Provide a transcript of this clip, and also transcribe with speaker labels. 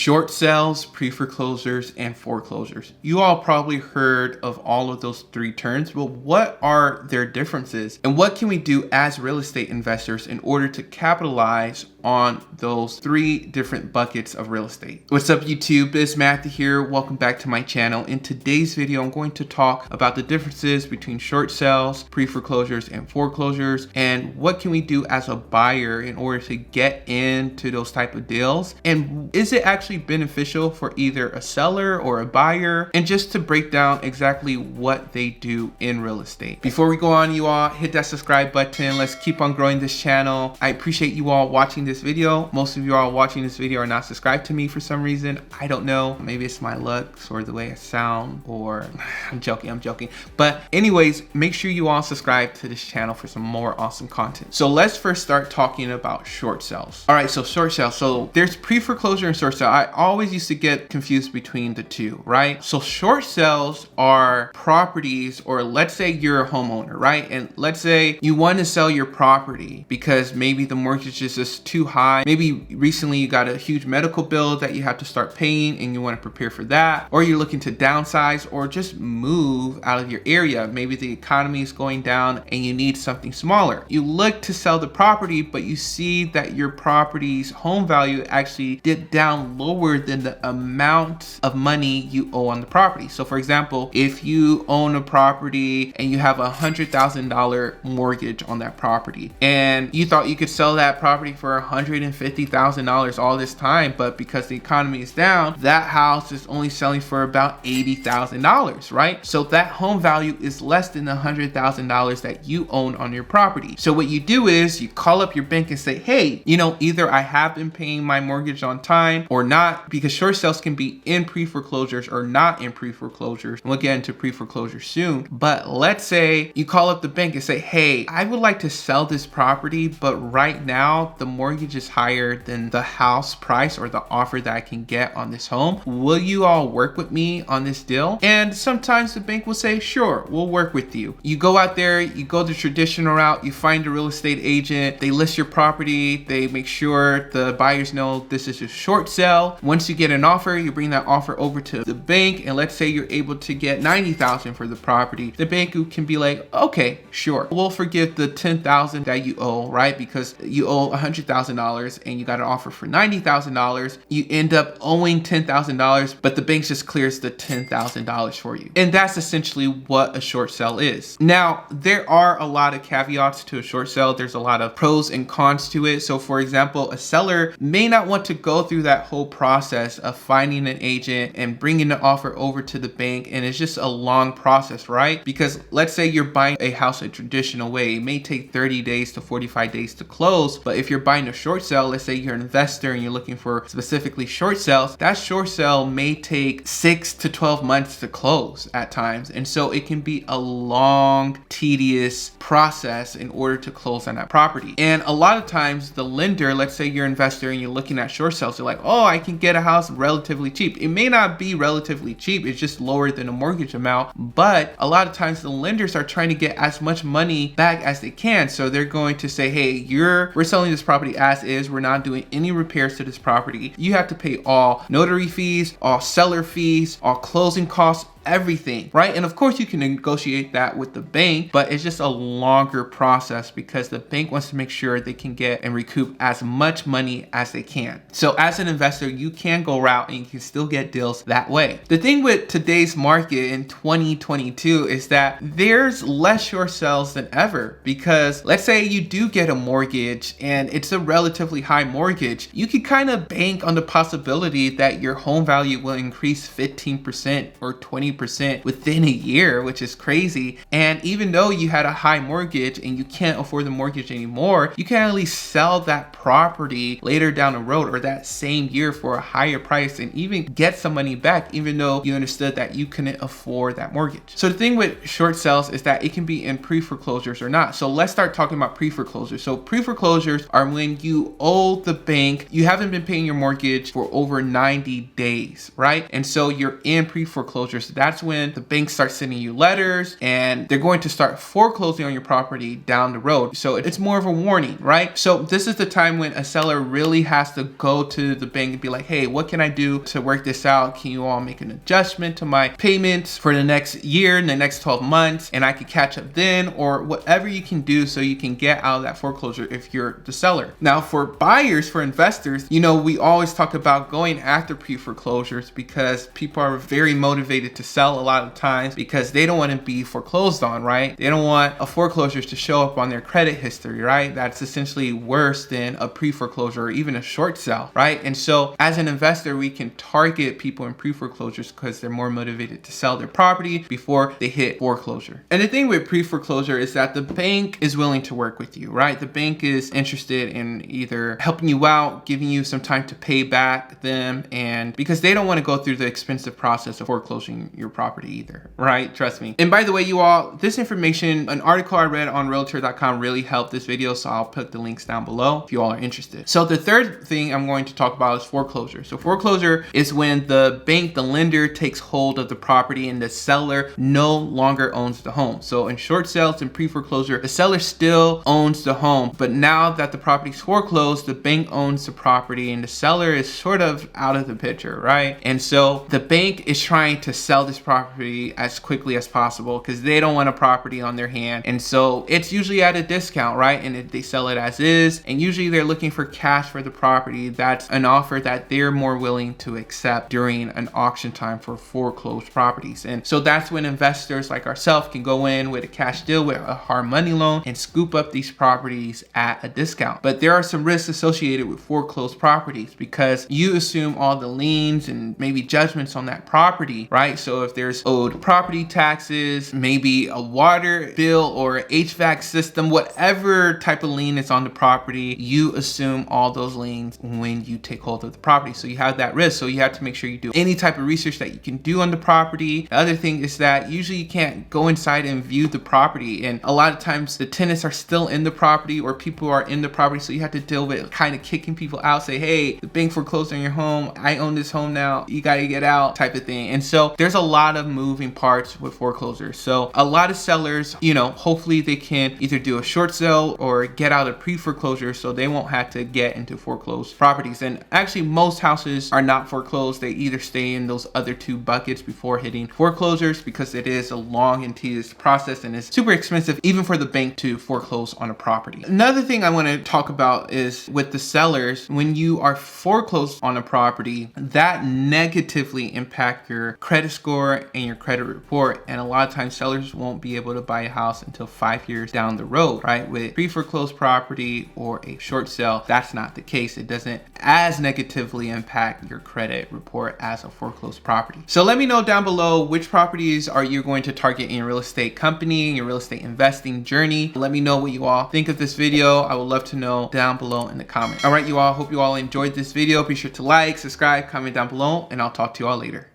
Speaker 1: Short sales, pre-foreclosures, and foreclosures. You all probably heard of all of those three terms, but what are their differences? And what can we do as real estate investors in order to capitalize on those three different buckets of real estate? What's up, YouTube? It's Matthew here. Welcome back to my channel. In today's video, I'm going to talk about the differences between short sales, pre-foreclosures, and foreclosures, and what can we do as a buyer in order to get into those type of deals, and is it actually beneficial for either a seller or a buyer, and just to break down exactly what they do in real estate. Before we go on, you all hit that subscribe button. Let's keep on growing this channel. I appreciate you all watching this video. Most of you all watching this video are not subscribed to me for some reason. I don't know, maybe it's my looks or the way I sound, or I'm joking. But anyways, make sure you all subscribe to this channel for some more awesome content. So let's first start talking about short sales. All right, so short sales. So there's pre-foreclosure and short sale. I always used to get confused between the two, right? So short sales are properties, or let's say you're a homeowner, right? And let's say you want to sell your property because maybe the mortgage is just too high. Maybe recently you got a huge medical bill that you have to start paying and you want to prepare for that, or you're looking to downsize or just move out of your area. Maybe the economy is going down and you need something smaller. You look to sell the property, but you see that your property's home value actually dipped down lower than the amount of money you owe on the property. So for example, if you own a property and you have $100,000 mortgage on that property, and you thought you could sell that property for $150,000 all this time, but because the economy is down, that house is only selling for about $80,000, right? So that home value is less than the $100,000 that you own on your property. So what you do is you call up your bank and say, hey, either I have been paying my mortgage on time or not, because short sales can be in pre-foreclosures or not in pre-foreclosures. We'll get into pre-foreclosure soon. But let's say you call up the bank and say, hey, I would like to sell this property, but right now the mortgage is higher than the house price or the offer that I can get on this home. Will you all work with me on this deal? And sometimes the bank will say, sure, we'll work with you. You go out there, you go the traditional route, you find a real estate agent, they list your property, they make sure the buyers know this is a short sale. Once you get an offer, you bring that offer over to the bank, and let's say you're able to get $90,000 for the property. The bank can be like, okay, sure, we'll forgive the $10,000 that you owe, right? Because you owe $100,000 and you got an offer for $90,000. You end up owing $10,000, but the bank just clears the $10,000 for you. And that's essentially what a short sale is. Now, there are a lot of caveats to a short sale. There's a lot of pros and cons to it. So for example, a seller may not want to go through that whole process of finding an agent and bringing the offer over to the bank, and it's just a long process, right? Because let's say you're buying a house a traditional way, it may take 30 days to 45 days to close. But if you're buying a short sale, let's say you're an investor and you're looking for specifically short sales, that short sale may take 6 to 12 months to close at times. And so it can be a long, tedious process in order to close on that property. And a lot of times the lender, let's say you're an investor and you're looking at short sales, you're like, oh, I can get a house relatively cheap. It may not be relatively cheap, it's just lower than a mortgage amount, but a lot of times the lenders are trying to get as much money back as they can. So they're going to say, hey, we're selling this property as is, we're not doing any repairs to this property. You have to pay all notary fees, all seller fees, all closing costs, everything, right? And of course you can negotiate that with the bank, but it's just a longer process because the bank wants to make sure they can get and recoup as much money as they can. So as an investor, you can go route and you can still get deals that way. The thing with today's market in 2022 is that there's less short sales than ever, because let's say you do get a mortgage and it's a relatively high mortgage, you can kind of bank on the possibility that your home value will increase 15% or 20% within a year, which is crazy. And even though you had a high mortgage and you can't afford the mortgage anymore, you can at least sell that property later down the road or that same year for a higher price and even get some money back, even though you understood that you couldn't afford that mortgage. So the thing with short sales is that it can be in pre-foreclosures or not. So let's start talking about pre-foreclosures. So pre-foreclosures are when you owe the bank, you haven't been paying your mortgage for over 90 days, right? And so you're in pre-foreclosures. that's when the bank starts sending you letters and they're going to start foreclosing on your property down the road. So it's more of a warning, right? So this is the time when a seller really has to go to the bank and be like, hey, what can I do to work this out? Can you all make an adjustment to my payments for the next year, the next 12 months, and I could catch up then, or whatever you can do so you can get out of that foreclosure if you're the seller. Now, for buyers, for investors, you know, we always talk about going after pre-foreclosures because people are very motivated to sell a lot of times because they don't want to be foreclosed on, right? They don't want a foreclosure to show up on their credit history, right? That's essentially worse than a pre-foreclosure or even a short sale, right? And so as an investor, we can target people in pre-foreclosures because they're more motivated to sell their property before they hit foreclosure. And the thing with pre-foreclosure is that the bank is willing to work with you, right? The bank is interested in either helping you out, giving you some time to pay back them, and because they don't want to go through the expensive process of foreclosing your property either, right? Trust me. And by the way, you all, this information, an article I read on realtor.com really helped this video, so I'll put the links down below if you all are interested. So the third thing I'm going to talk about is foreclosure. So foreclosure is when the bank, the lender, takes hold of the property and the seller no longer owns the home. So in short sales and pre-foreclosure, the seller still owns the home, but now that the property's foreclosed, the bank owns the property and the seller is sort of out of the picture, right? And so the bank is trying to sell this property as quickly as possible because they don't want a property on their hand. And so it's usually at a discount, right? And they sell it as is. And usually they're looking for cash for the property. That's an offer that they're more willing to accept during an auction time for foreclosed properties. And so that's when investors like ourselves can go in with a cash deal, with a hard money loan, and scoop up these properties at a discount. But there are some risks associated with foreclosed properties because you assume all the liens and maybe judgments on that property, right? So if there's owed property taxes, maybe a water bill or HVAC system, whatever type of lien is on the property, you assume all those liens when you take hold of the property. So you have that risk. So you have to make sure you do any type of research that you can do on the property. The other thing is that usually you can't go inside and view the property. And a lot of times the tenants are still in the property or people are in the property. So you have to deal with kind of kicking people out, say, hey, the bank foreclosed on your home. I own this home now. You got to get out type of thing. And so there's a lot of moving parts with foreclosures. So a lot of sellers, you know, hopefully they can either do a short sale or get out of pre-foreclosure so they won't have to get into foreclosed properties. And actually most houses are not foreclosed. They either stay in those other two buckets before hitting foreclosures because it is a long and tedious process and it's super expensive even for the bank to foreclose on a property. Another thing I want to talk about is with the sellers, when you are foreclosed on a property, that negatively impact your credit score and your credit report. And a lot of times sellers won't be able to buy a house until 5 years down the road, right? With pre-foreclosed property or a short sale, that's not the case. It doesn't as negatively impact your credit report as a foreclosed property. So let me know down below which properties are you going to target in your real estate company, in your real estate investing journey. Let me know what you all think of this video. I would love to know down below in the comments. All right, you all, hope you all enjoyed this video. Be sure to like, subscribe, comment down below, and I'll talk to you all later.